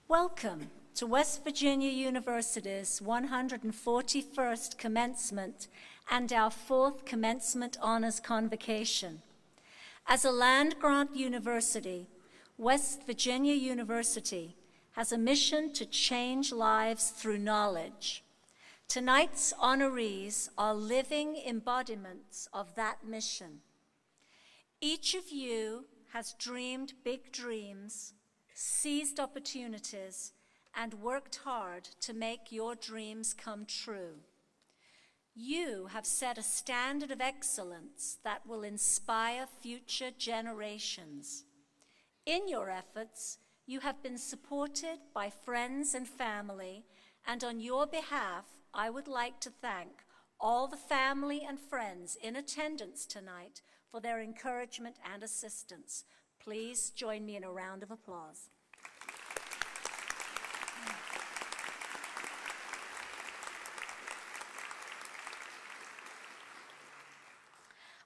Welcome to West Virginia University's 141st Commencement and our 4th Commencement Honors Convocation. As a land-grant university, West Virginia University has a mission to change lives through knowledge. Tonight's honorees are living embodiments of that mission. Each of you has dreamed big dreams, seized opportunities, and worked hard to make your dreams come true. You have set a standard of excellence that will inspire future generations. In your efforts, you have been supported by friends and family, and on your behalf, I would like to thank all the family and friends in attendance tonight for their encouragement and assistance. Please join me in a round of applause.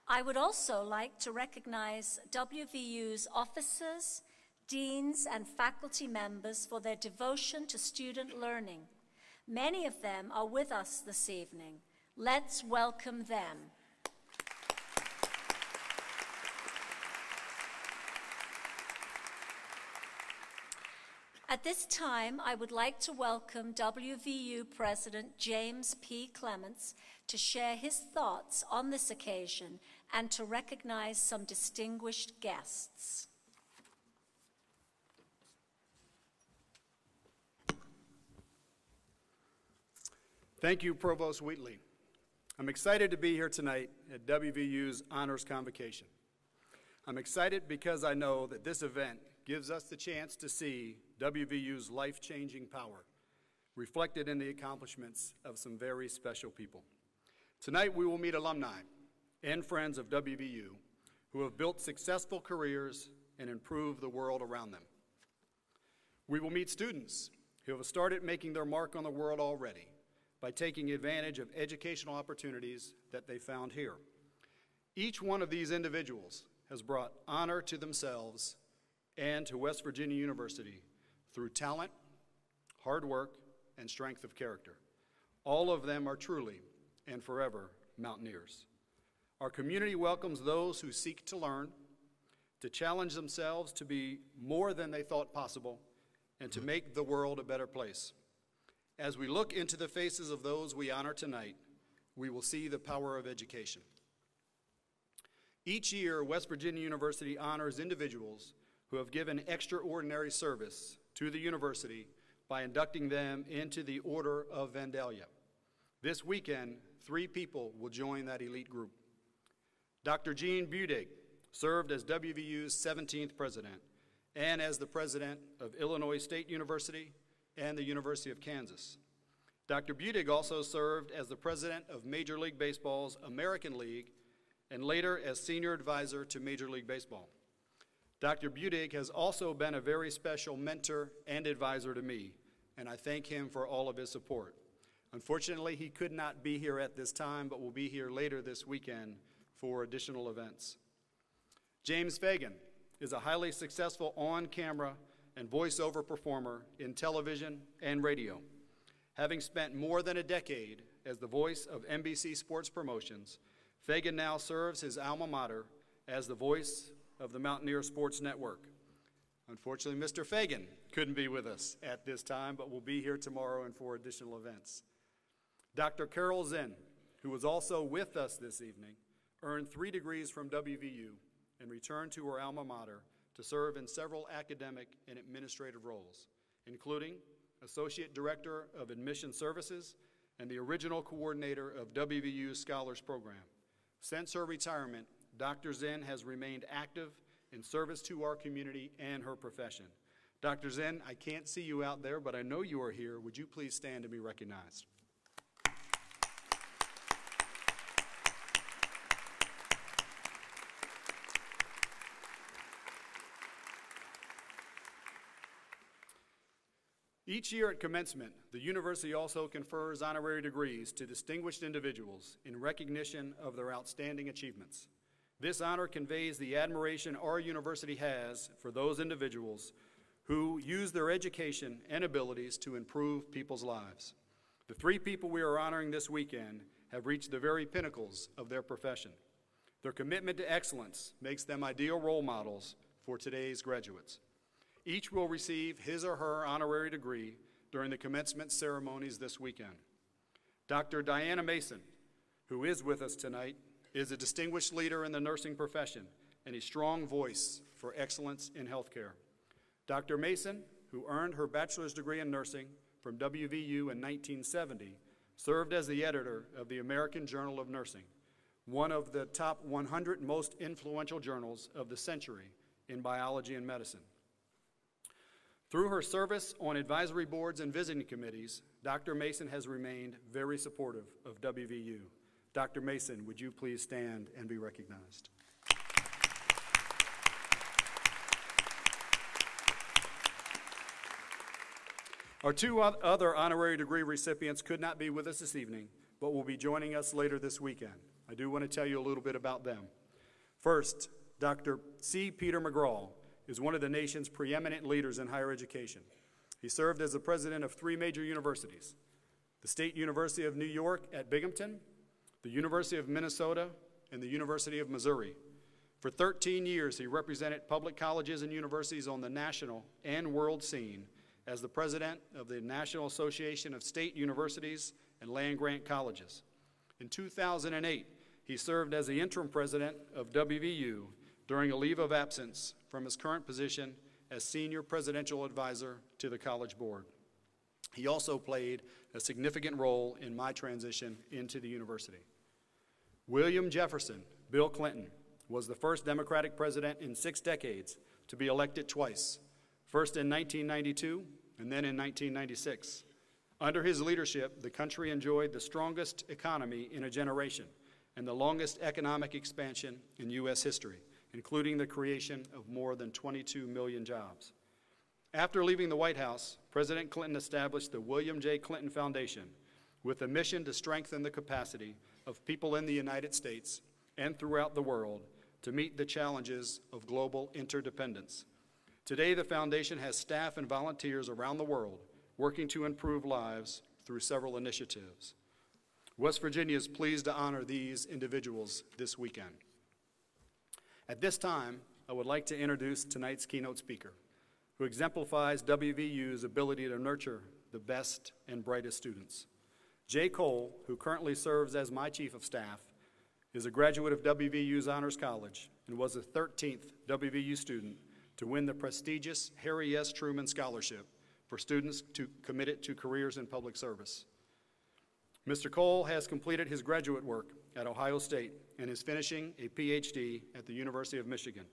I would also like to recognize WVU's officers, deans, and faculty members for their devotion to student learning. Many of them are with us this evening. Let's welcome them. At this time, I would like to welcome WVU President James P. Clements to share his thoughts on this occasion and to recognize some distinguished guests. Thank you, Provost Wheatley. I'm excited to be here tonight at WVU's Honors Convocation. I'm excited because I know that this event gives us the chance to see WVU's life-changing power reflected in the accomplishments of some very special people. Tonight we will meet alumni and friends of WVU who have built successful careers and improved the world around them. We will meet students who have started making their mark on the world already by taking advantage of educational opportunities that they found here. Each one of these individuals has brought honor to themselves and to West Virginia University through talent, hard work, and strength of character. All of them are truly and forever mountaineers. Our community welcomes those who seek to learn, to challenge themselves to be more than they thought possible, and to make the world a better place. As we look into the faces of those we honor tonight, we will see the power of education. Each year, West Virginia University honors individuals who have given extraordinary service to the university by inducting them into the Order of Vandalia. This weekend, 3 people will join that elite group. Dr. Gene Budig served as WVU's 17th president and as the president of Illinois State University and the University of Kansas. Dr. Budig also served as the president of Major League Baseball's American League and later as senior advisor to Major League Baseball. Dr. Budig has also been a very special mentor and advisor to me, and I thank him for all of his support. Unfortunately, he could not be here at this time, but will be here later this weekend for additional events. James Fagan is a highly successful on-camera and voiceover performer in television and radio. Having spent more than a decade as the voice of NBC Sports Promotions, Fagan now serves his alma mater as the voice of the Mountaineer Sports Network. Unfortunately, Mr. Fagan couldn't be with us at this time, but will be here tomorrow and for additional events. Dr. Carol Zinn, who was also with us this evening, earned 3 degrees from WVU and returned to her alma mater to serve in several academic and administrative roles, including Associate Director of Admission Services and the original coordinator of WVU's Scholars Program. Since her retirement, Dr. Zinn has remained active in service to our community and her profession. Dr. Zinn, I can't see you out there, but I know you are here. Would you please stand to be recognized? Each year at commencement, the university also confers honorary degrees to distinguished individuals in recognition of their outstanding achievements. This honor conveys the admiration our university has for those individuals who use their education and abilities to improve people's lives. The three people we are honoring this weekend have reached the very pinnacles of their profession. Their commitment to excellence makes them ideal role models for today's graduates. Each will receive his or her honorary degree during the commencement ceremonies this weekend. Dr. Diana Mason, who is with us tonight, is a distinguished leader in the nursing profession and a strong voice for excellence in healthcare. Dr. Mason, who earned her bachelor's degree in nursing from WVU in 1970, served as the editor of the American Journal of Nursing, one of the top 100 most influential journals of the century in biology and medicine. Through her service on advisory boards and visiting committees, Dr. Mason has remained very supportive of WVU. Dr. Mason, would you please stand and be recognized? Our two other honorary degree recipients could not be with us this evening, but will be joining us later this weekend. I do want to tell you a little bit about them. First, Dr. C. Peter McGraw is one of the nation's preeminent leaders in higher education. He served as the president of three major universities: the State University of New York at Binghamton, the University of Minnesota, and the University of Missouri. For 13 years, he represented public colleges and universities on the national and world scene as the president of the National Association of State Universities and Land-Grant Colleges. In 2008, he served as the interim president of WVU during a leave of absence from his current position as senior presidential advisor to the College Board. He also played a significant role in my transition into the university. William Jefferson Bill Clinton was the first Democratic president in 6 decades to be elected twice, first in 1992 and then in 1996. Under his leadership, the country enjoyed the strongest economy in a generation and the longest economic expansion in U.S. history, including the creation of more than 22 million jobs. After leaving the White House, President Clinton established the William J. Clinton Foundation with a mission to strengthen the capacity of people in the United States and throughout the world to meet the challenges of global interdependence. Today, the foundation has staff and volunteers around the world working to improve lives through several initiatives. West Virginia is pleased to honor these individuals this weekend. At this time, I would like to introduce tonight's keynote speaker, who exemplifies WVU's ability to nurture the best and brightest students. Jay Cole, who currently serves as my chief of staff, is a graduate of WVU's Honors College and was the 13th WVU student to win the prestigious Harry S. Truman Scholarship for students committed to careers in public service. Mr. Cole has completed his graduate work at Ohio State and is finishing a PhD at the University of Michigan.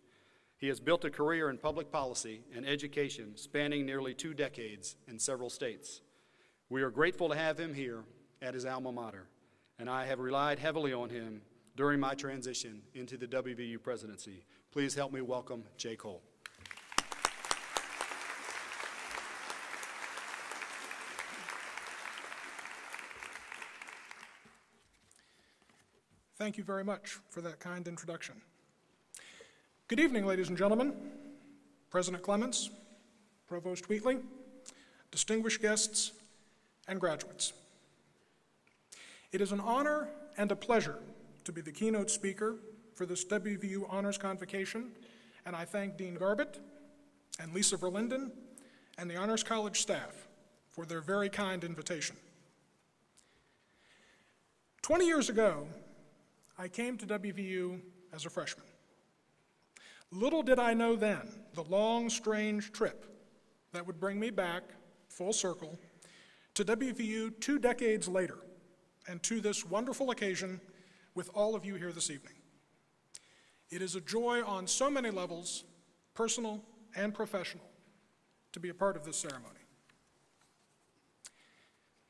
He has built a career in public policy and education spanning nearly 2 decades in several states. We are grateful to have him here at his alma mater, and I have relied heavily on him during my transition into the WVU presidency. Please help me welcome Jay Cole. Thank you very much for that kind introduction. Good evening, ladies and gentlemen, President Clements, Provost Wheatley, distinguished guests, and graduates. It is an honor and a pleasure to be the keynote speaker for this WVU Honors Convocation, and I thank Dean Garbett and Lisa Verlinden and the Honors College staff for their very kind invitation. 20 years ago, I came to WVU as a freshman. Little did I know then the long, strange trip that would bring me back, full circle, to WVU 2 decades later, and to this wonderful occasion with all of you here this evening. It is a joy on so many levels, personal and professional, to be a part of this ceremony.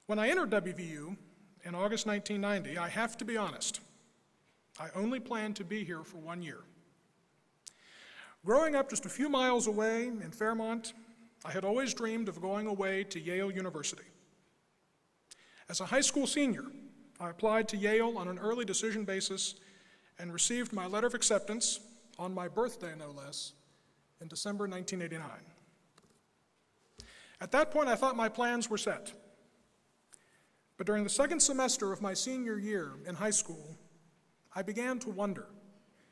When I entered WVU in August 1990, I have to be honest, I only planned to be here for 1 year. Growing up just a few miles away in Fairmont, I had always dreamed of going away to Yale University. As a high school senior, I applied to Yale on an early decision basis and received my letter of acceptance, on my birthday no less, in December 1989. At that point, I thought my plans were set. But during the second semester of my senior year in high school, I began to wonder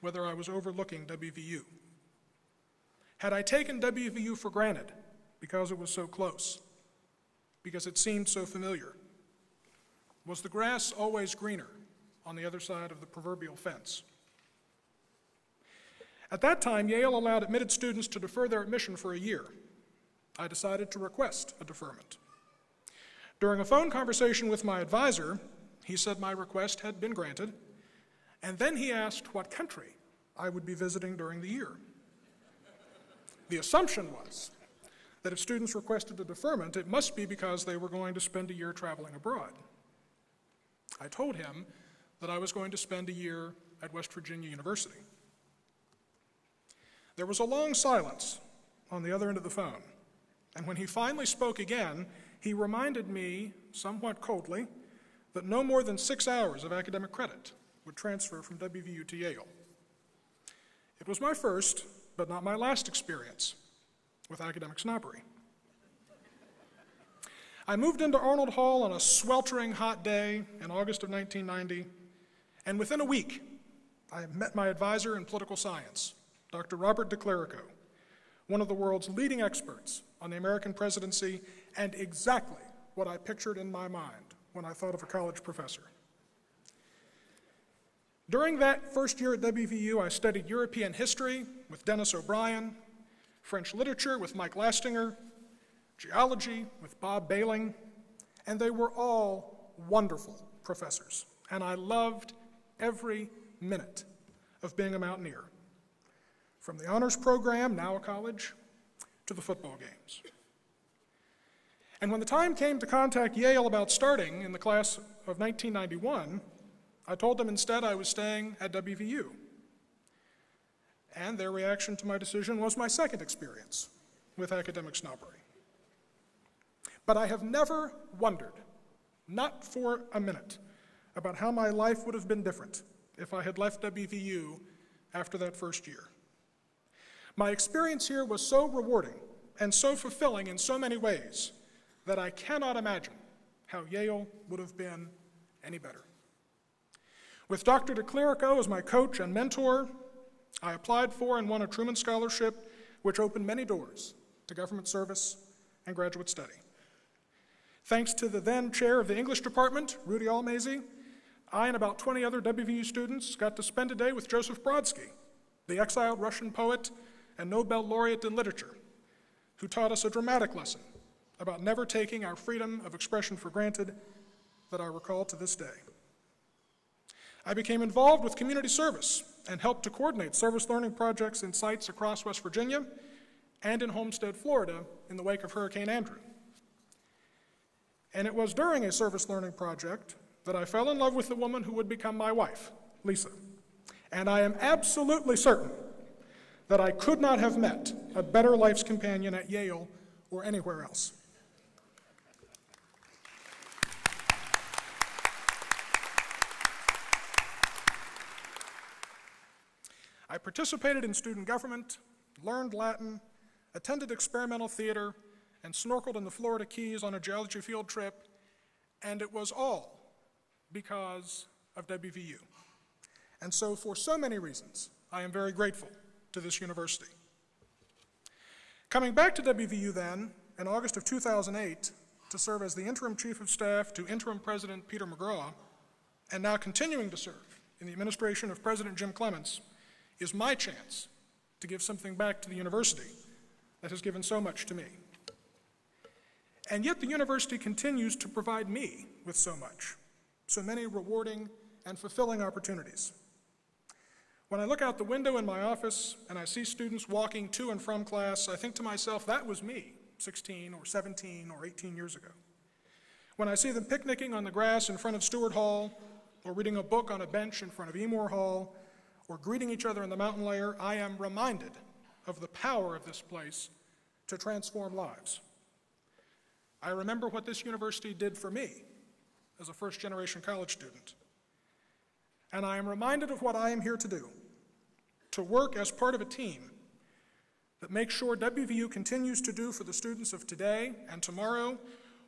whether I was overlooking WVU. Had I taken WVU for granted because it was so close, because it seemed so familiar? Was the grass always greener on the other side of the proverbial fence? At that time, Yale allowed admitted students to defer their admission for a year. I decided to request a deferment. During a phone conversation with my advisor, he said my request had been granted, and then he asked what country I would be visiting during the year. The assumption was that if students requested a deferment, it must be because they were going to spend a year traveling abroad. I told him that I was going to spend a year at West Virginia University. There was a long silence on the other end of the phone, and when he finally spoke again, he reminded me, somewhat coldly, that no more than 6 hours of academic credit would transfer from WVU to Yale. It was my first, but not my last experience with academic snobbery. I moved into Arnold Hall on a sweltering hot day in August of 1990, and within a week, I met my advisor in political science, Dr. Robert DeClerico, one of the world's leading experts on the American presidency and exactly what I pictured in my mind when I thought of a college professor. During that first year at WVU, I studied European history with Dennis O'Brien, French literature with Mike Lastinger, geology with Bob Bailing, and they were all wonderful professors, and I loved every minute of being a mountaineer, from the honors program, now a college, to the football games. And when the time came to contact Yale about starting in the class of 1991, I told them instead I was staying at WVU. And their reaction to my decision was my second experience with academic snobbery. But I have never wondered, not for a minute, about how my life would have been different if I had left WVU after that first year. My experience here was so rewarding and so fulfilling in so many ways that I cannot imagine how Yale would have been any better. With Dr. DeClerico as my coach and mentor, I applied for and won a Truman Scholarship, which opened many doors to government service and graduate study. Thanks to the then chair of the English department, Rudy Almazy, I and about 20 other WVU students got to spend a day with Joseph Brodsky, the exiled Russian poet and Nobel laureate in literature, who taught us a dramatic lesson about never taking our freedom of expression for granted that I recall to this day. I became involved with community service and helped to coordinate service learning projects in sites across West Virginia and in Homestead, Florida, in the wake of Hurricane Andrew. And it was during a service learning project that I fell in love with the woman who would become my wife, Lisa. And I am absolutely certain that I could not have met a better life's companion at Yale or anywhere else. I participated in student government, learned Latin, attended experimental theater, and snorkeled in the Florida Keys on a geology field trip, and it was all because of WVU. And so for so many reasons, I am very grateful to this university. Coming back to WVU then, in August of 2008, to serve as the interim chief of staff to interim president Peter McGraw, and now continuing to serve in the administration of President Jim Clements, is my chance to give something back to the university that has given so much to me. And yet the university continues to provide me with so much, so many rewarding and fulfilling opportunities. When I look out the window in my office and I see students walking to and from class, I think to myself, that was me 16 or 17 or 18 years ago. When I see them picnicking on the grass in front of Stewart Hall, or reading a book on a bench in front of Emore Hall, or greeting each other in the mountain layer, I am reminded of the power of this place to transform lives. I remember what this university did for me as a first-generation college student. And I am reminded of what I am here to do, to work as part of a team that makes sure WVU continues to do for the students of today and tomorrow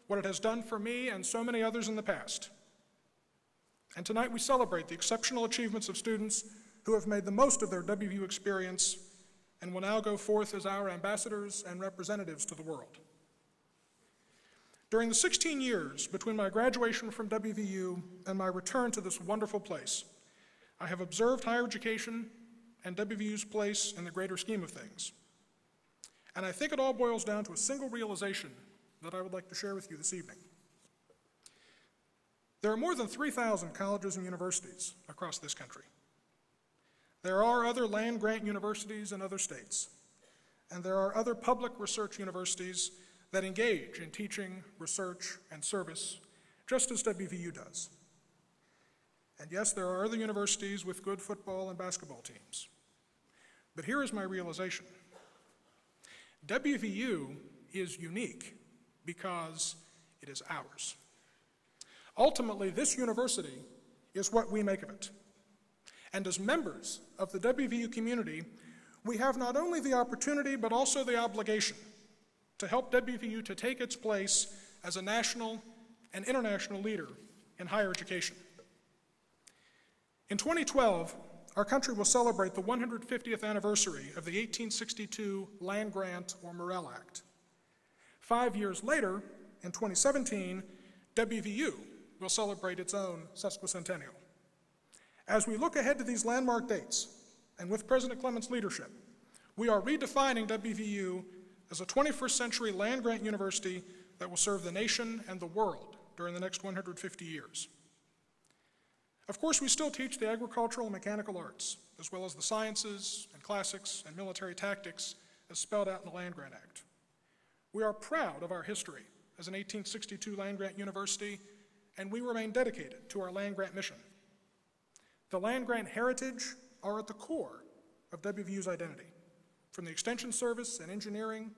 what it has done for me and so many others in the past. And tonight we celebrate the exceptional achievements of students who have made the most of their WVU experience and will now go forth as our ambassadors and representatives to the world. During the 16 years between my graduation from WVU and my return to this wonderful place, I have observed higher education and WVU's place in the greater scheme of things. And I think it all boils down to a single realization that I would like to share with you this evening. There are more than 3,000 colleges and universities across this country. There are other land-grant universities in other states, and there are other public research universities that engage in teaching, research, and service, just as WVU does. And yes, there are other universities with good football and basketball teams. But here is my realization. WVU is unique because it is ours. Ultimately, this university is what we make of it. And as members of the WVU community, we have not only the opportunity but also the obligation to help WVU to take its place as a national and international leader in higher education. In 2012, our country will celebrate the 150th anniversary of the 1862 Land Grant or Morrill Act. 5 years later, in 2017, WVU will celebrate its own sesquicentennial. As we look ahead to these landmark dates, and with President Clement's leadership, we are redefining WVU as a 21st century land-grant university that will serve the nation and the world during the next 150 years. Of course, we still teach the agricultural and mechanical arts, as well as the sciences and classics and military tactics as spelled out in the Land Grant Act. We are proud of our history as an 1862 land-grant university, and we remain dedicated to our land-grant mission. The land-grant heritage are at the core of WVU's identity, from the Extension Service and engineering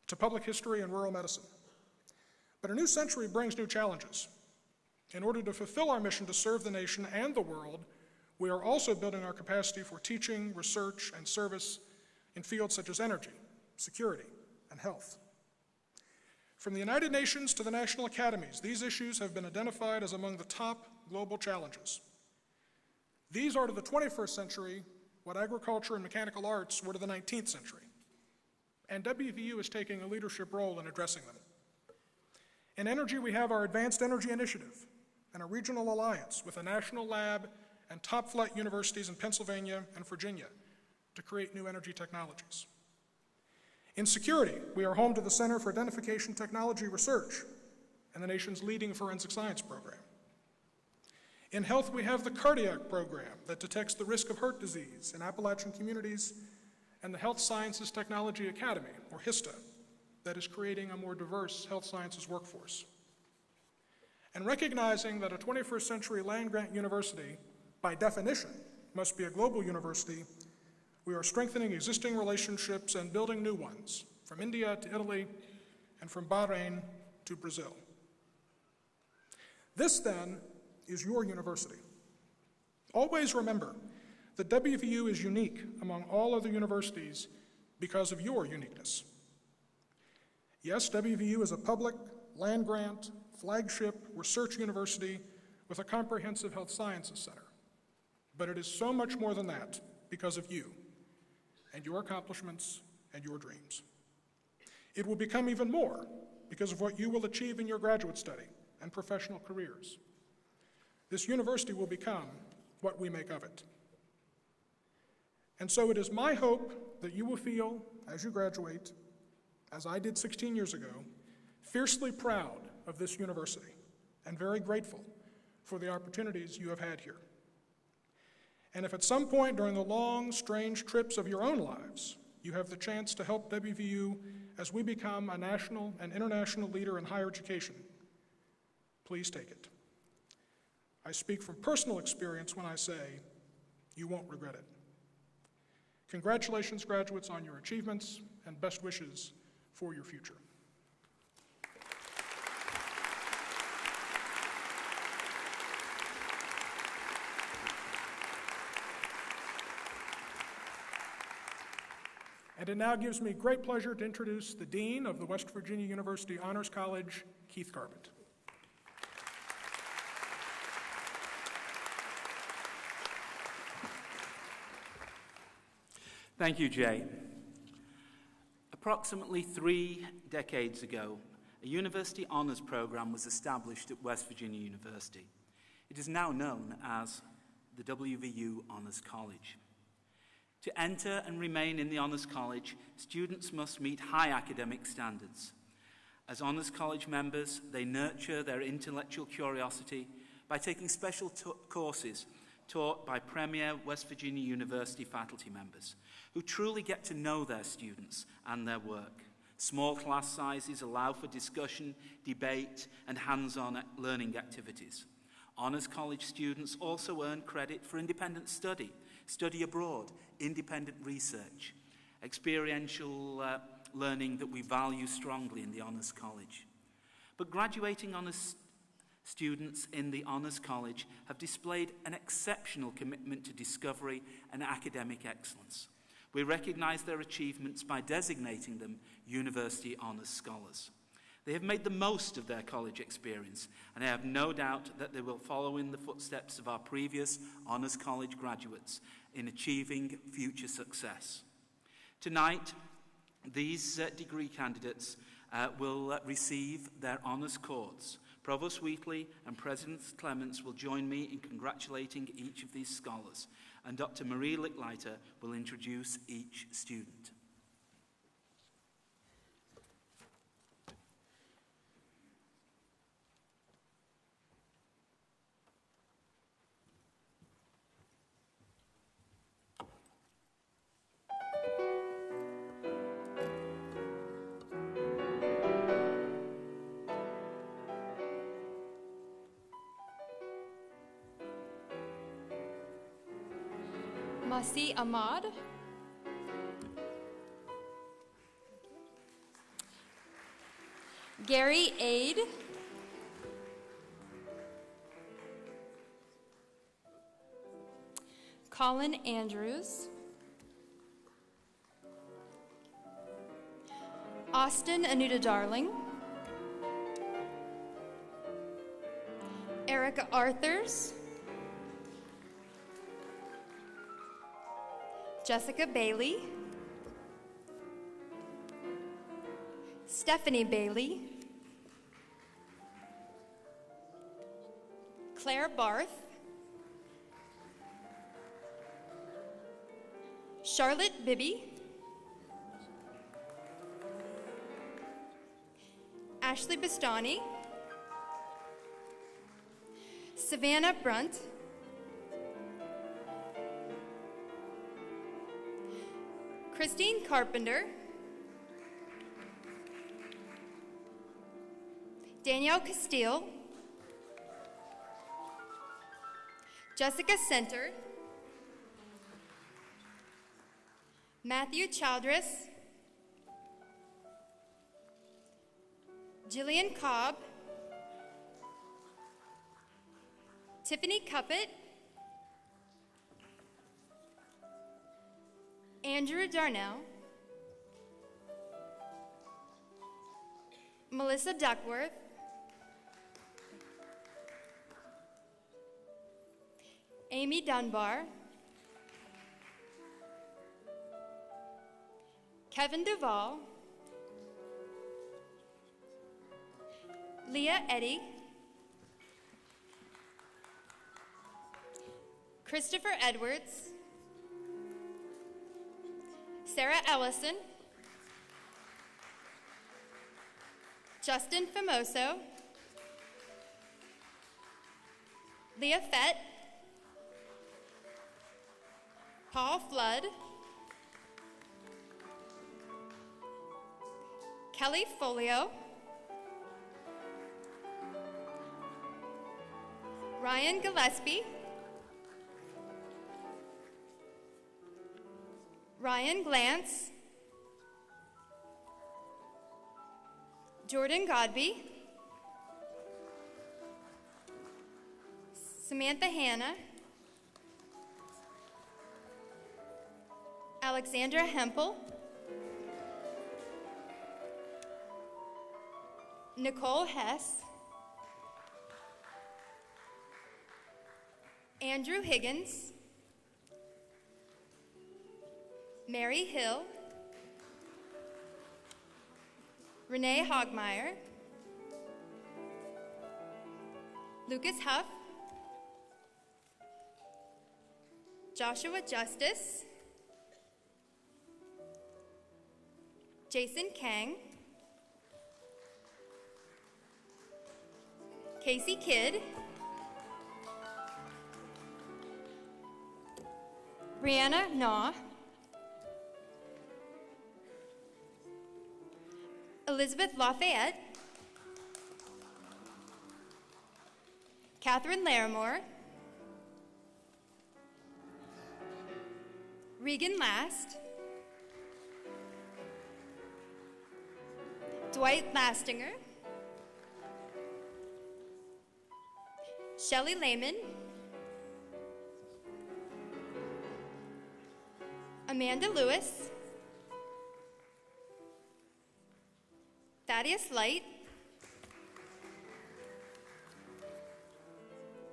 to public history and rural medicine. But a new century brings new challenges. In order to fulfill our mission to serve the nation and the world, we are also building our capacity for teaching, research, and service in fields such as energy, security, and health. From the United Nations to the national academies, these issues have been identified as among the top global challenges. These are to the 21st century what agriculture and mechanical arts were to the 19th century, and WVU is taking a leadership role in addressing them. In energy, we have our Advanced Energy Initiative and a regional alliance with a national lab and top-flight universities in Pennsylvania and Virginia to create new energy technologies. In security, we are home to the Center for Identification Technology Research and the nation's leading forensic science program. In health, we have the cardiac program that detects the risk of heart disease in Appalachian communities, and the Health Sciences Technology Academy, or HISTA, that is creating a more diverse health sciences workforce. And recognizing that a 21st century land-grant university, by definition, must be a global university, we are strengthening existing relationships and building new ones, from India to Italy and from Bahrain to Brazil. This, then, is your university. Always remember that WVU is unique among all other universities because of your uniqueness. Yes, WVU is a public, land-grant, flagship research university with a comprehensive health sciences center. But it is so much more than that because of you and your accomplishments and your dreams. It will become even more because of what you will achieve in your graduate study and professional careers. This university will become what we make of it. And so it is my hope that you will feel, as you graduate, as I did 16 years ago, fiercely proud of this university and very grateful for the opportunities you have had here. And if at some point during the long, strange trips of your own lives, you have the chance to help WVU as we become a national and international leader in higher education, please take it. I speak from personal experience when I say you won't regret it. Congratulations, graduates, on your achievements, and best wishes for your future. And it now gives me great pleasure to introduce the Dean of the West Virginia University Honors College, Keith Garbett. Thank you, Jay. Approximately 3 decades ago, a university honors program was established at West Virginia University. It is now known as the WVU Honors College. To enter and remain in the Honors College, students must meet high academic standards. As Honors College members, they nurture their intellectual curiosity by taking special courses taught by premier West Virginia University faculty members who truly get to know their students and their work. Small class sizes allow for discussion, debate, and hands-on learning activities. Honors College students also earn credit for independent study, study abroad, independent research, experiential learning that we value strongly in the Honors College. But graduating honors students in the Honors College have displayed an exceptional commitment to discovery and academic excellence. We recognize their achievements by designating them University Honors Scholars. They have made the most of their college experience, and I have no doubt that they will follow in the footsteps of our previous Honors College graduates in achieving future success. Tonight, these degree candidates will receive their honors cords. Provost Wheatley and President Clements will join me in congratulating each of these scholars, and Dr. Marie Licklighter will introduce each student. Masi Ahmad, Gary Aid, Colin Andrews, Austin Anuta Darling, Erica Arthurs, Jessica Bailey, Stephanie Bailey, Claire Barth, Charlotte Bibby, Ashley Bastani, Savannah Brunt, Christine Carpenter, Danielle Castile, Jessica Center, Matthew Childress, Jillian Cobb, Tiffany Cuppett, Andrew Darnell, Melissa Duckworth, Amy Dunbar, Kevin Duvall, Leah Eddy, Christopher Edwards, Sarah Ellison, Justin Famoso, Leah Fett, Paul Flood, Kelly Folio, Ryan Gillespie, Ryan Glantz, Jordan Godby, Samantha Hanna, Alexandra Hempel, Nicole Hess, Andrew Higgins, Mary Hill, Renee Hogmeyer, Lucas Huff, Joshua Justice, Jason Kang, Casey Kidd, Brianna Naw, Elizabeth Lafayette, Catherine Larimore, Regan Last, Dwight Lastinger, Shelley Lehman, Amanda Lewis, Thaddeus Light,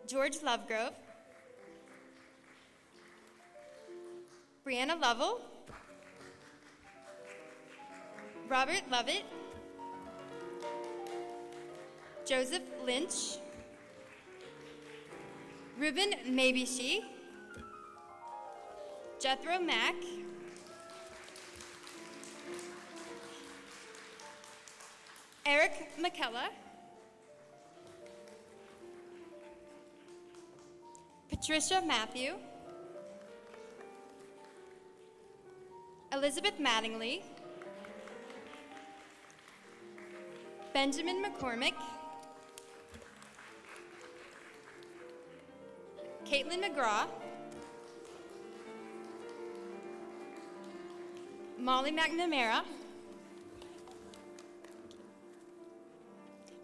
George Lovegrove, Brianna Lovell, Robert Lovett, Joseph Lynch, Ruben Mabishi, Jethro Mack, Eric McKella, Patricia Matthew, Elizabeth Mattingly, Benjamin McCormick, Caitlin McGraw, Molly McNamara,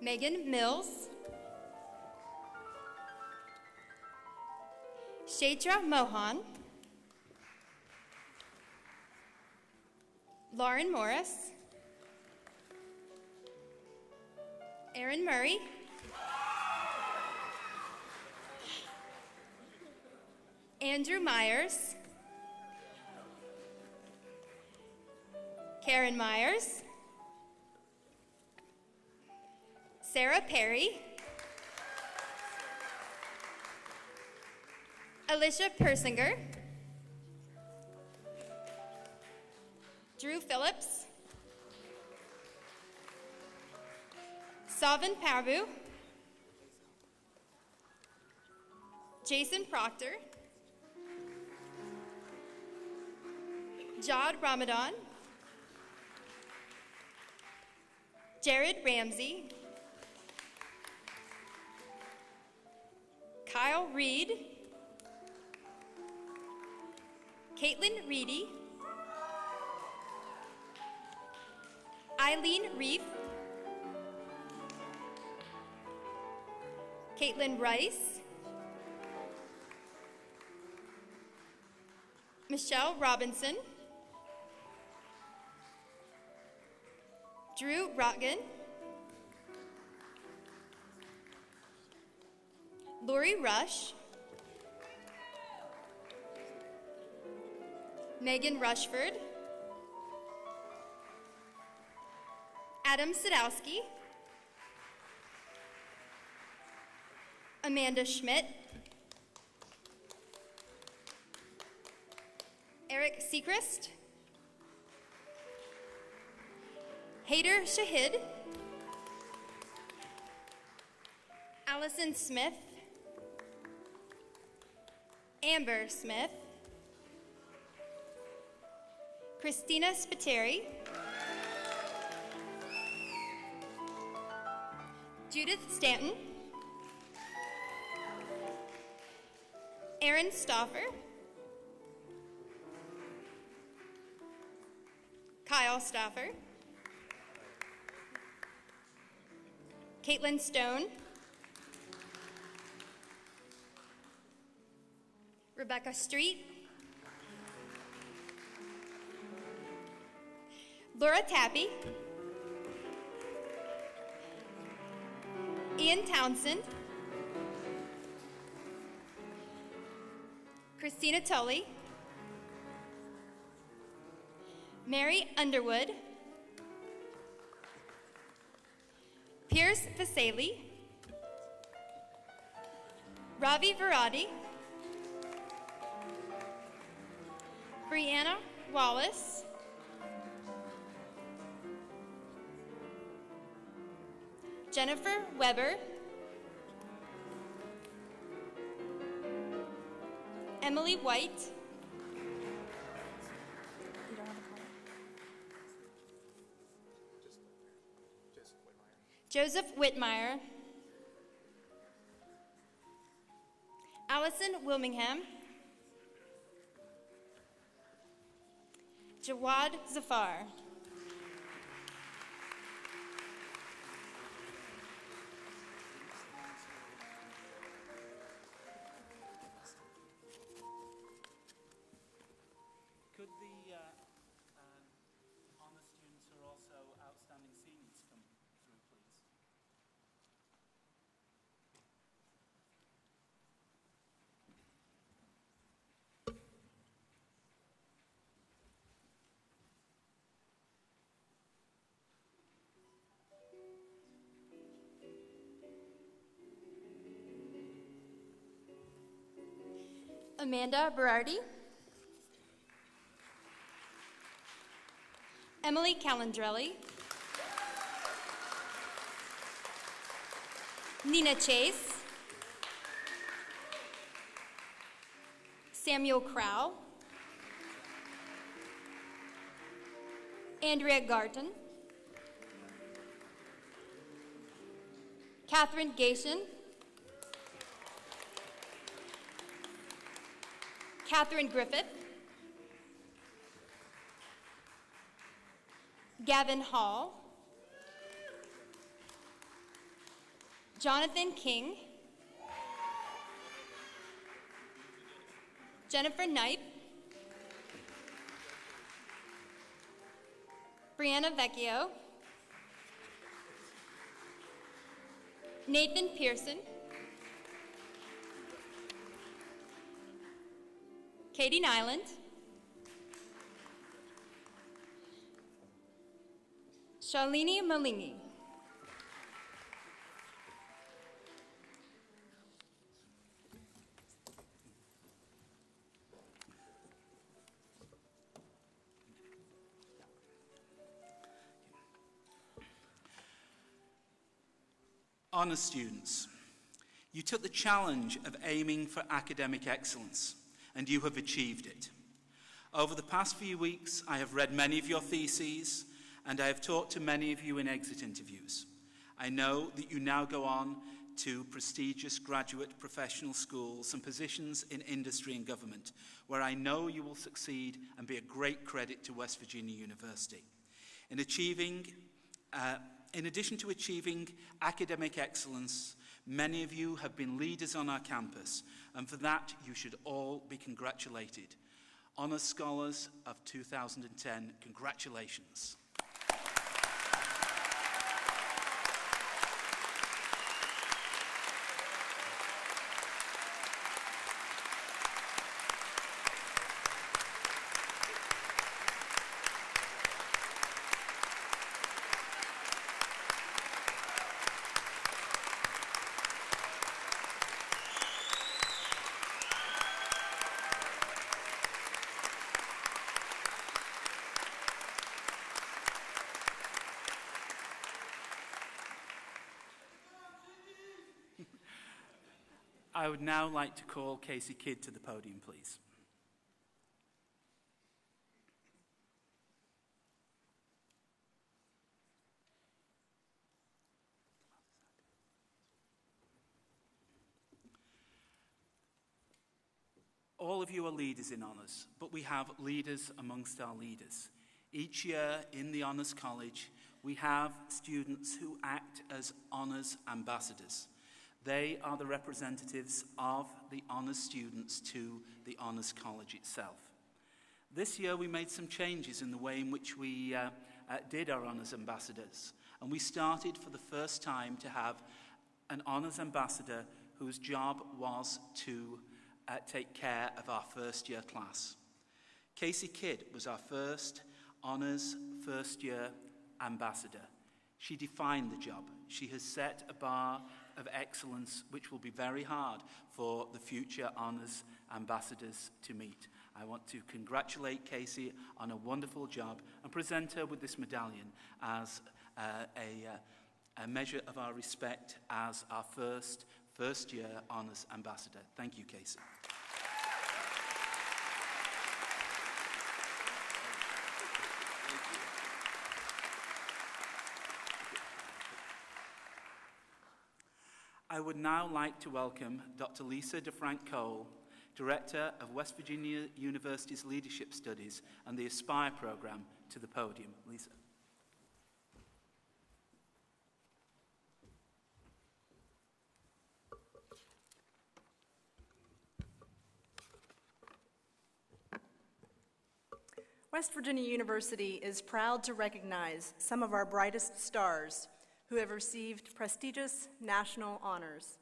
Megan Mills, Shaitra Mohan, Lauren Morris, Aaron Murray, Andrew Myers, Karen Myers, Sarah Perry, Alicia Persinger, Drew Phillips, Savin Parbu, Jason Proctor, Jod Ramadan, Jared Ramsey, Kyle Reed, Caitlin Reedy, Eileen Reef, Caitlin Rice, Michelle Robinson, Drew Rotgan, Lori Rush, Megan Rushford, Adam Sadowski, Amanda Schmidt, Eric Seacrest, Hader Shahid, Allison Smith, Amber Smith, Christina Spiteri, Judith Stanton, Aaron Stauffer, Kyle Stauffer, Caitlin Stone, Rebecca Street, Laura Tappy, Ian Townsend, Christina Tully, Mary Underwood, Pierce Vasali, Ravi Virati, Brianna Wallace, Jennifer Weber, Emily White, Joseph Whitmire, Allison Wilmingham, Jawad Zafar. Could the honor students who are also outstanding seniors come through, please? Amanda Berardi, Emily Calandrelli, Nina Chase, Samuel Crow, Andrea Garton, Catherine Gation, Catherine Griffith, Gavin Hall, Jonathan King, Jennifer Knipe, Brianna Vecchio, Nathan Pearson, Katie Nyland, Shalini Malingi. Honor students, you took the challenge of aiming for academic excellence, and you have achieved it. Over the past few weeks, I have read many of your theses, and I have talked to many of you in exit interviews. I know that you now go on to prestigious graduate professional schools and positions in industry and government, where I know you will succeed and be a great credit to West Virginia University. In addition to achieving academic excellence, many of you have been leaders on our campus, and for that you should all be congratulated. Honors Scholars of 2010, congratulations. I would now like to call Casey Kidd to the podium, please. All of you are leaders in honours, but we have leaders amongst our leaders. Each year in the Honours College, we have students who act as honours ambassadors. They are the representatives of the honours students to the Honours College itself. This year we made some changes in the way in which we did our honours ambassadors, and we started for the first time to have an Honours Ambassador whose job was to take care of our first-year class. Casey Kidd was our first Honours first-year Ambassador. She defined the job. She has set a bar of excellence which will be very hard for the future Honours Ambassadors to meet. I want to congratulate Casey on a wonderful job and present her with this medallion as a measure of our respect as our first-year Honours Ambassador. Thank you, Casey. I would now like to welcome Dr. Lisa DeFrank-Cole, Director of West Virginia University's Leadership Studies and the Aspire program, to the podium. Lisa. West Virginia University is proud to recognize some of our brightest stars who have received prestigious national honors.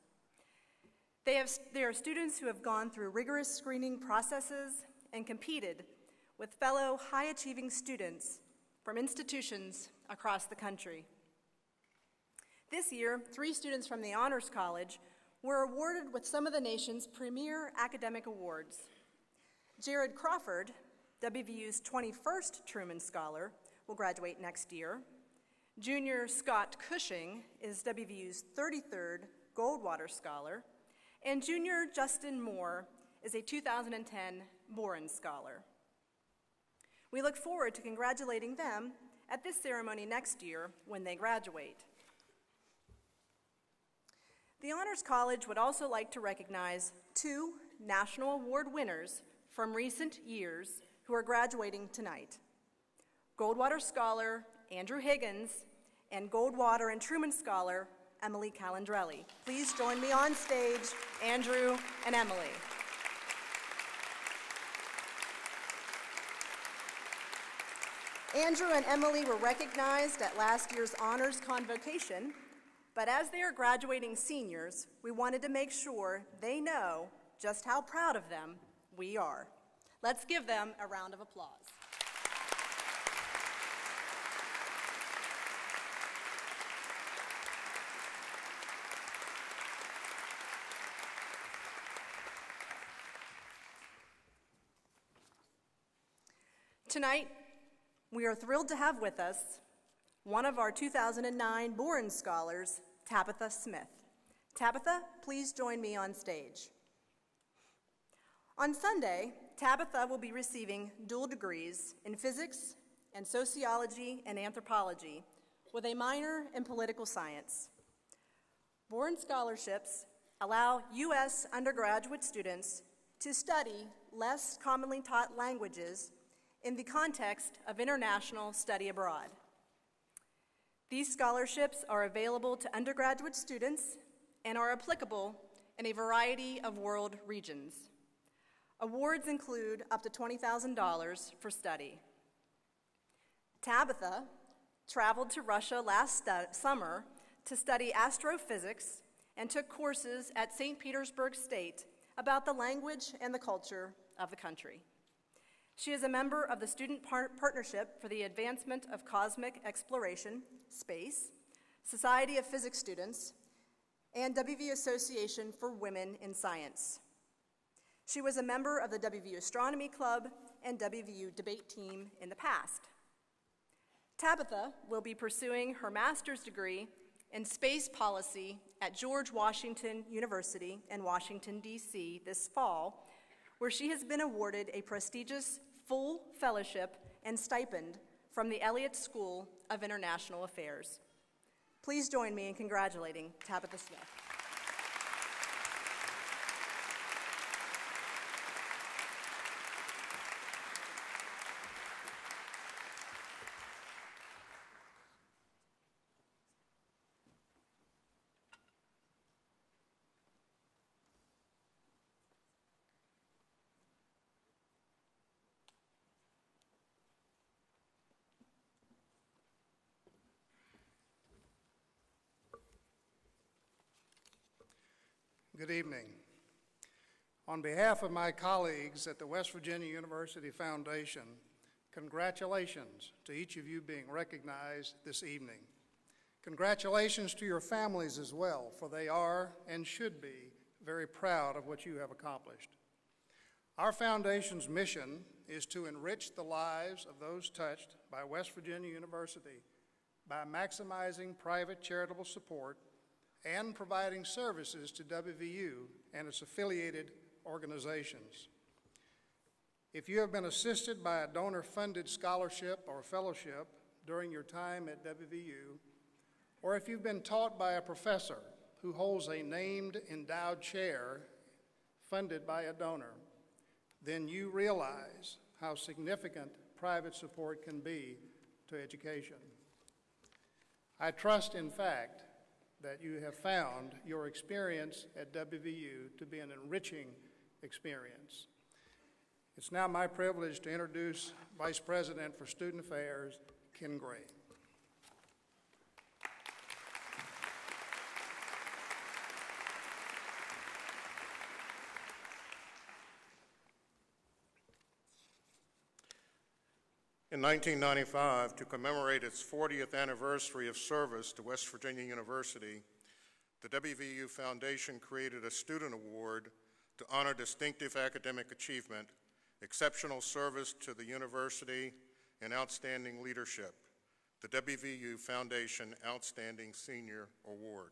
They are students who have gone through rigorous screening processes and competed with fellow high-achieving students from institutions across the country. This year, 3 students from the Honors College were awarded with some of the nation's premier academic awards. Jared Crawford, WVU's 21st Truman Scholar, will graduate next year. Junior Scott Cushing is WVU's 33rd Goldwater Scholar, and junior Justin Moore is a 2010 Boren Scholar. We look forward to congratulating them at this ceremony next year when they graduate. The Honors College would also like to recognize 2 national award winners from recent years who are graduating tonight. Goldwater Scholar Andrew Higgins and Goldwater and Truman Scholar Emily Calandrelli. Please join me on stage, Andrew and Emily. Andrew and Emily were recognized at last year's Honors Convocation, but as they are graduating seniors, we wanted to make sure they know just how proud of them we are. Let's give them a round of applause. Tonight, we are thrilled to have with us one of our 2009 Boren Scholars, Tabitha Smith. Tabitha, please join me on stage. On Sunday, Tabitha will be receiving dual degrees in physics and sociology and anthropology with a minor in political science. Boren scholarships allow U.S. undergraduate students to study less commonly taught languages in the context of international study abroad. These scholarships are available to undergraduate students and are applicable in a variety of world regions. Awards include up to $20,000 for study. Tabitha traveled to Russia last summer to study astrophysics and took courses at St. Petersburg State about the language and the culture of the country. She is a member of the Student Partnership for the Advancement of Cosmic Exploration, SPACE, Society of Physics Students, and WVU Association for Women in Science. She was a member of the WVU Astronomy Club and WVU Debate Team in the past. Tabitha will be pursuing her master's degree in space policy at George Washington University in Washington, D.C. this fall, where she has been awarded a prestigious full fellowship and stipend from the Elliott School of International Affairs. Please join me in congratulating Tabitha Smith. Good evening. On behalf of my colleagues at the West Virginia University Foundation, congratulations to each of you being recognized this evening. Congratulations to your families as well, for they are and should be very proud of what you have accomplished. Our foundation's mission is to enrich the lives of those touched by West Virginia University by maximizing private charitable support and providing services to WVU and its affiliated organizations. If you have been assisted by a donor-funded scholarship or fellowship during your time at WVU, or if you've been taught by a professor who holds a named endowed chair funded by a donor, then you realize how significant private support can be to education. I trust, in fact, that you have found your experience at WVU to be an enriching experience. It's now my privilege to introduce Vice President for Student Affairs, Ken Gray. In 1995, to commemorate its 40th anniversary of service to West Virginia University, the WVU Foundation created a student award to honor distinctive academic achievement, exceptional service to the university, and outstanding leadership, the WVU Foundation Outstanding Senior Award.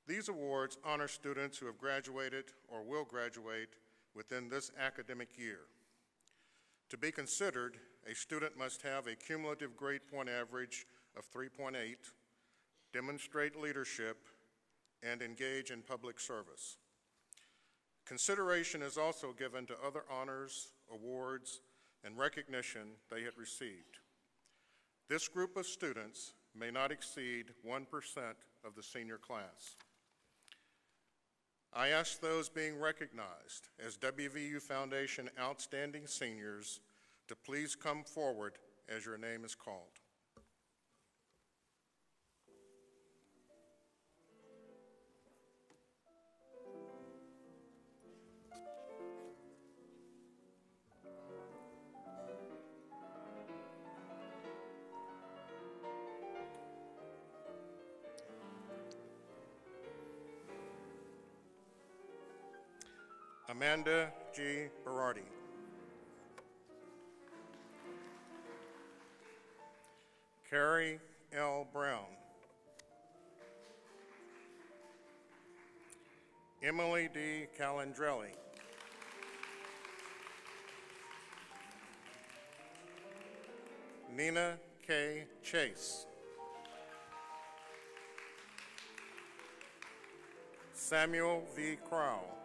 These awards honor students who have graduated or will graduate within this academic year. To be considered, a student must have a cumulative grade point average of 3.8, demonstrate leadership, and engage in public service. Consideration is also given to other honors, awards, and recognition they had received. This group of students may not exceed 1% of the senior class. I ask those being recognized as WVU Foundation Outstanding Seniors to please come forward as your name is called. Amanda G. Berardi. Carrie L. Brown. Emily D. Calandrelli. Nina K. Chase. Samuel V. Crowell.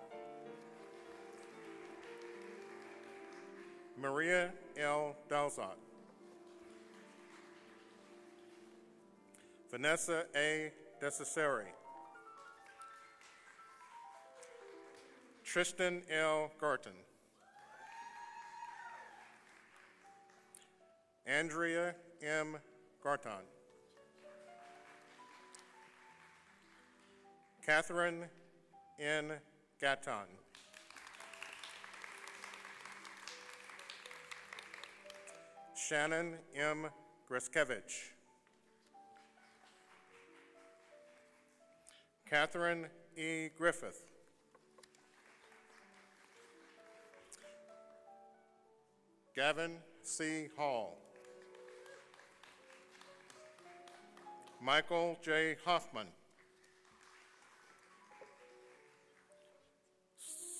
Maria L. Dalzot. Vanessa A. Desiceri. Tristan L. Garton. Andrea M. Garton. Catherine N. Gatton. Shannon M. Greskevich. Catherine E. Griffith. Gavin C. Hall. Michael J. Hoffman.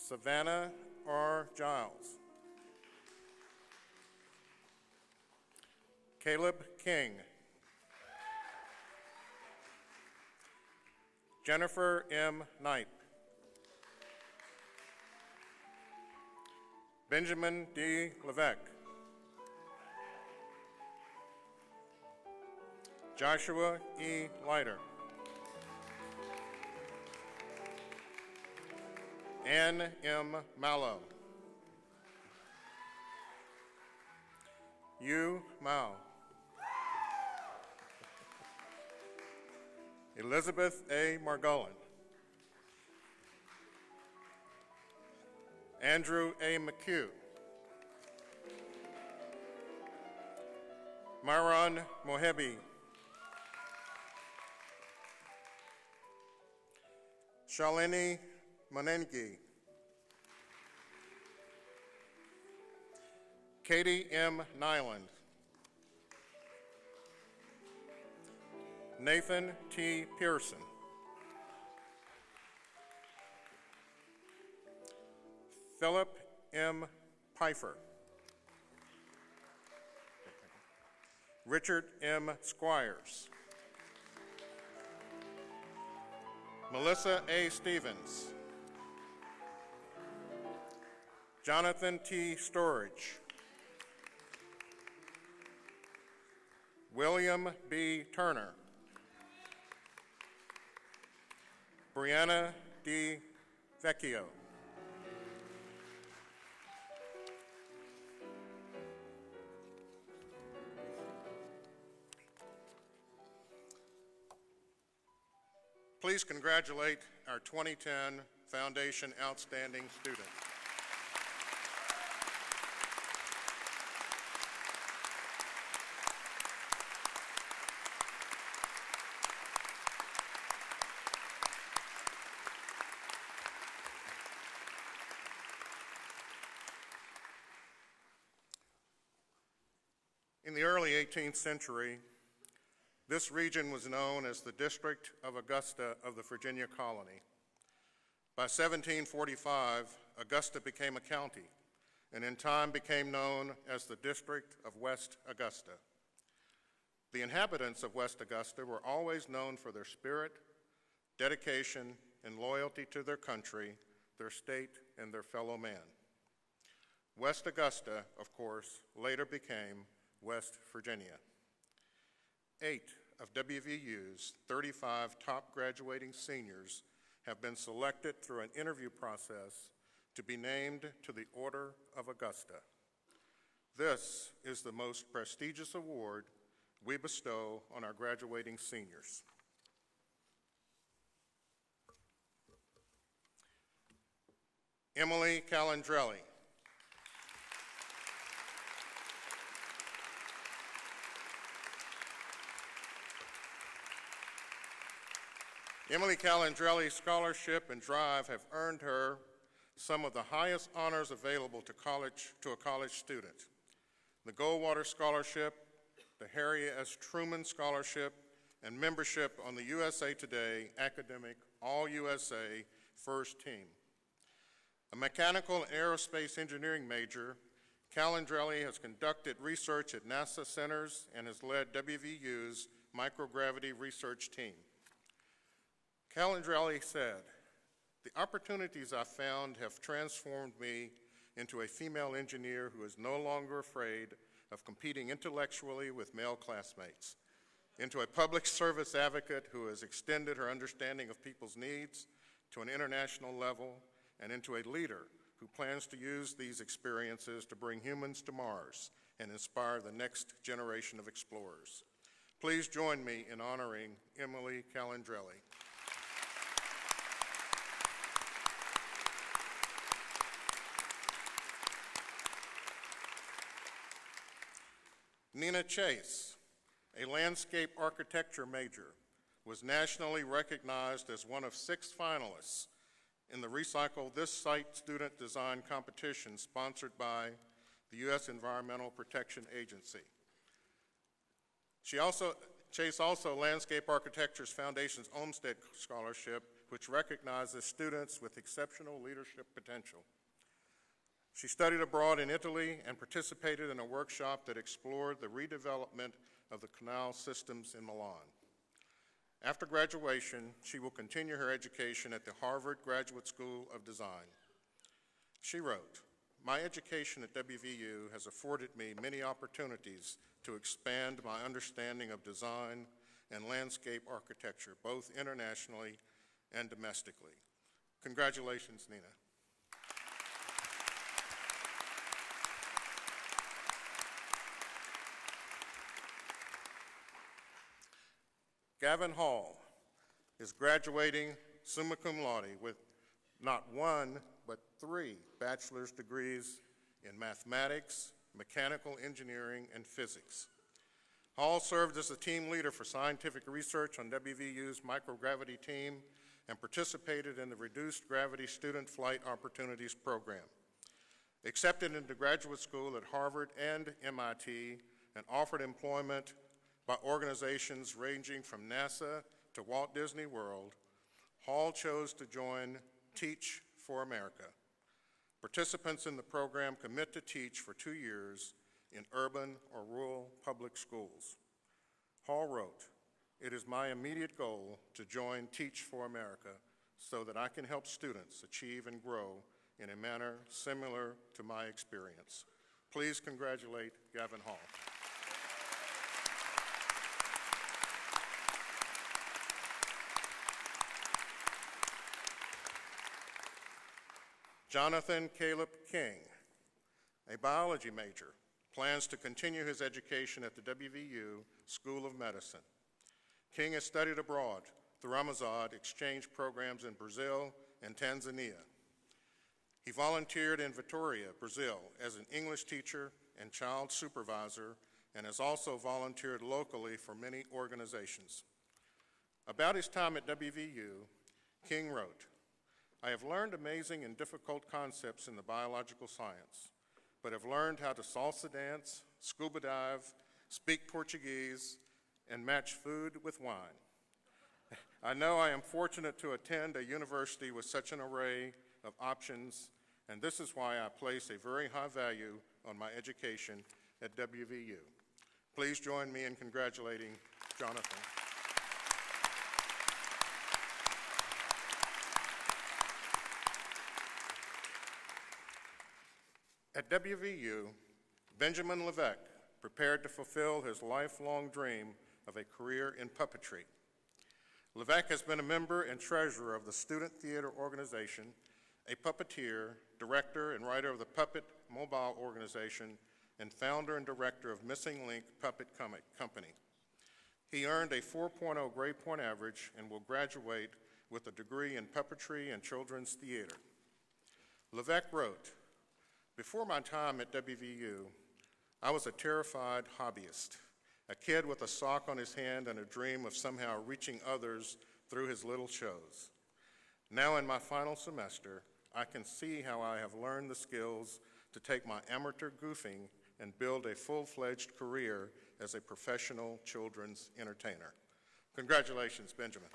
Savannah R. Giles. Caleb King. Jennifer M. Knight. Benjamin D. Levesque. Joshua E. Leiter. Ann M. Mallow. Yu Mao. Elizabeth A. Margolin. Andrew A. McHugh. Myron Mohebi. Shalini Manengi. Katie M. Nyland. Nathan T. Pearson. Philip M. Pfeiffer. Richard M. Squires. Melissa A. Stevens. Jonathan T. Storage. William B. Turner. Brianna D. Vecchio. Please congratulate our 2010 Foundation Outstanding Student. In the early 18th century, this region was known as the District of Augusta of the Virginia colony. By 1745, Augusta became a county, and in time became known as the District of West Augusta. The inhabitants of West Augusta were always known for their spirit, dedication, and loyalty to their country, their state, and their fellow man. West Augusta, of course, later became West Virginia. 8 of WVU's 35 top graduating seniors have been selected through an interview process to be named to the Order of Augusta. This is the most prestigious award we bestow on our graduating seniors. Emily Calandrelli. Emily Calandrelli's scholarship and drive have earned her some of the highest honors available to a college student. The Goldwater Scholarship, the Harry S. Truman Scholarship, and membership on the USA Today Academic All-USA First Team. A mechanical and aerospace engineering major, Calandrelli has conducted research at NASA centers and has led WVU's microgravity research team. Calandrelli said, "The opportunities I found have transformed me into a female engineer who is no longer afraid of competing intellectually with male classmates, into a public service advocate who has extended her understanding of people's needs to an international level, and into a leader who plans to use these experiences to bring humans to Mars and inspire the next generation of explorers." Please join me in honoring Emily Calandrelli. Nina Chase, a landscape architecture major, was nationally recognized as one of 6 finalists in the Recycle This Site student design competition sponsored by the U.S. Environmental Protection Agency. Chase also Landscape Architecture Foundation's Olmsted Scholarship, which recognizes students with exceptional leadership potential. She studied abroad in Italy and participated in a workshop that explored the redevelopment of the canal systems in Milan. After graduation, she will continue her education at the Harvard Graduate School of Design. She wrote, "My education at WVU has afforded me many opportunities to expand my understanding of design and landscape architecture, both internationally and domestically." Congratulations, Nina. Gavin Hall is graduating summa cum laude with not 1, but 3 bachelor's degrees in mathematics, mechanical engineering, and physics. Hall served as the team leader for scientific research on WVU's microgravity team and participated in the Reduced Gravity Student Flight Opportunities Program. Accepted into graduate school at Harvard and MIT and offered employment by organizations ranging from NASA to Walt Disney World, Hall chose to join Teach for America. Participants in the program commit to teach for 2 years in urban or rural public schools. Hall wrote, "It is my immediate goal to join Teach for America so that I can help students achieve and grow in a manner similar to my experience." Please congratulate Gavin Hall. Jonathan Caleb King, a biology major, plans to continue his education at the WVU School of Medicine. King has studied abroad through Amazon exchange programs in Brazil and Tanzania. He volunteered in Vitória, Brazil, as an English teacher and child supervisor, and has also volunteered locally for many organizations. About his time at WVU, King wrote, "I have learned amazing and difficult concepts in the biological science, but have learned how to salsa dance, scuba dive, speak Portuguese, and match food with wine. I know I am fortunate to attend a university with such an array of options, and this is why I place a very high value on my education at WVU." Please join me in congratulating Jonathan. At WVU, Benjamin Levesque prepared to fulfill his lifelong dream of a career in puppetry. Levesque has been a member and treasurer of the Student Theater Organization, a puppeteer, director, and writer of the Puppet Mobile Organization, and founder and director of Missing Link Puppet Company. He earned a 4.0 grade point average and will graduate with a degree in puppetry and children's theater. Levesque wrote, "Before my time at WVU, I was a terrified hobbyist, a kid with a sock on his hand and a dream of somehow reaching others through his little shows. Now in my final semester, I can see how I have learned the skills to take my amateur goofing and build a full-fledged career as a professional children's entertainer." Congratulations, Benjamin.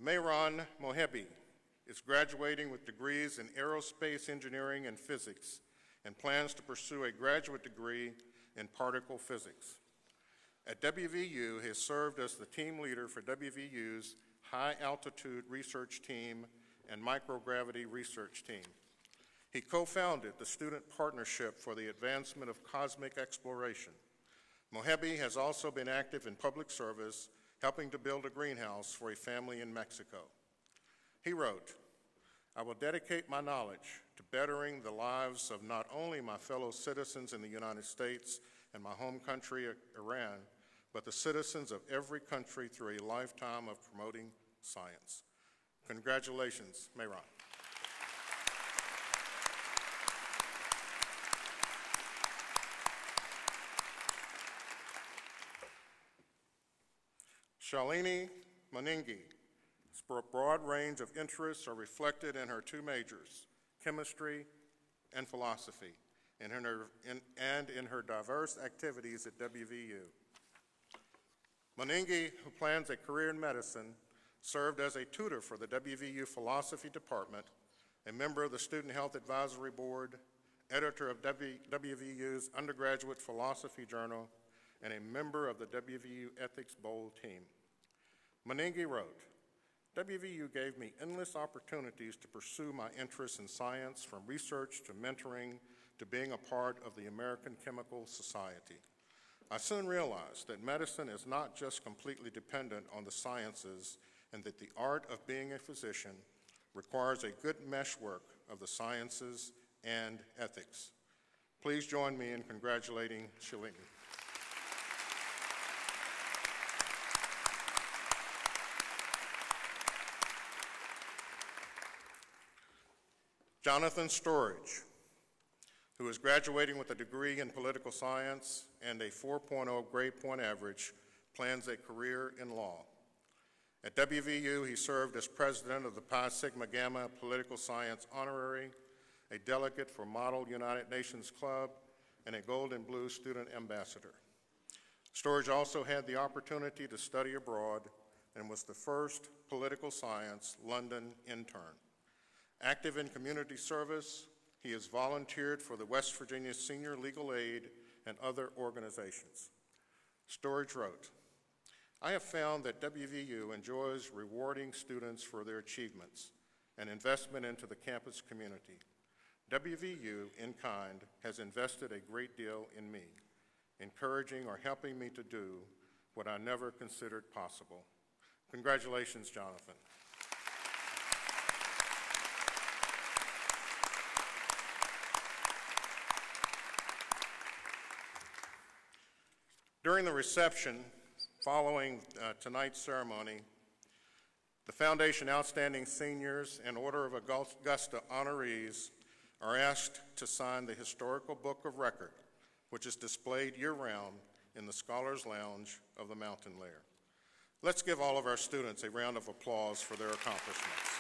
Mayron Mohebi is graduating with degrees in aerospace engineering and physics and plans to pursue a graduate degree in particle physics. At WVU, he has served as the team leader for WVU's High Altitude Research Team and Microgravity Research Team. He co-founded the Student Partnership for the Advancement of Cosmic Exploration. Mohebi has also been active in public service, helping to build a greenhouse for a family in Mexico. He wrote, "I will dedicate my knowledge to bettering the lives of not only my fellow citizens in the United States and my home country, Iran, but the citizens of every country through a lifetime of promoting science." Congratulations, Mayron. Shalini Maningi. A broad range of interests are reflected in her 2 majors, chemistry and philosophy, and in her diverse activities at WVU. Maningi, who plans a career in medicine, served as a tutor for the WVU Philosophy Department, a member of the Student Health Advisory Board, editor of WVU's Undergraduate Philosophy Journal, and a member of the WVU Ethics Bowl team. Maningi wrote, "WVU gave me endless opportunities to pursue my interests in science, from research to mentoring to being a part of the American Chemical Society. I soon realized that medicine is not just completely dependent on the sciences and that the art of being a physician requires a good meshwork of the sciences and ethics." Please join me in congratulating Shalini. Jonathan Storage, who is graduating with a degree in political science and a 4.0 grade point average, plans a career in law. At WVU, he served as president of the Pi Sigma Gamma Political Science Honorary, a delegate for Model United Nations Club, and a Gold and Blue Student Ambassador. Storage also had the opportunity to study abroad and was the first political science London intern. Active in community service, he has volunteered for the West Virginia Senior Legal Aid and other organizations. Storage wrote, "I have found that WVU enjoys rewarding students for their achievements and investment into the campus community. WVU, in kind, has invested a great deal in me, encouraging or helping me to do what I never considered possible." Congratulations, Jonathan. During the reception following tonight's ceremony, the Foundation Outstanding Seniors and Order of Augusta honorees are asked to sign the Historical Book of Record, which is displayed year-round in the Scholars Lounge of the Mountain Lair. Let's give all of our students a round of applause for their accomplishments.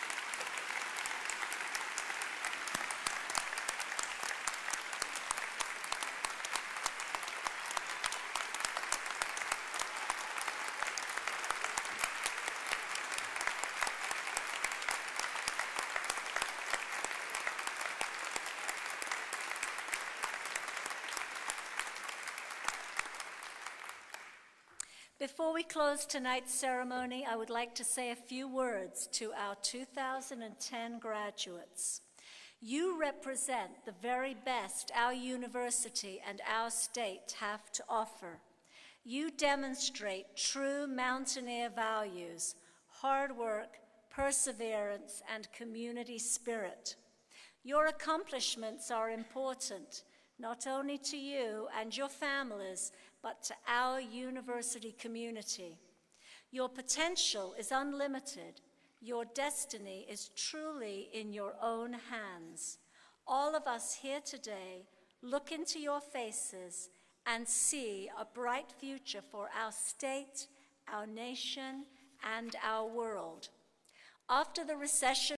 Before we close tonight's ceremony, I would like to say a few words to our 2010 graduates. You represent the very best our university and our state have to offer. You demonstrate true mountaineer values, hard work, perseverance, and community spirit. Your accomplishments are important, not only to you and your families, but to our university community. Your potential is unlimited. Your destiny is truly in your own hands. All of us here today look into your faces and see a bright future for our state, our nation, and our world. After the recession,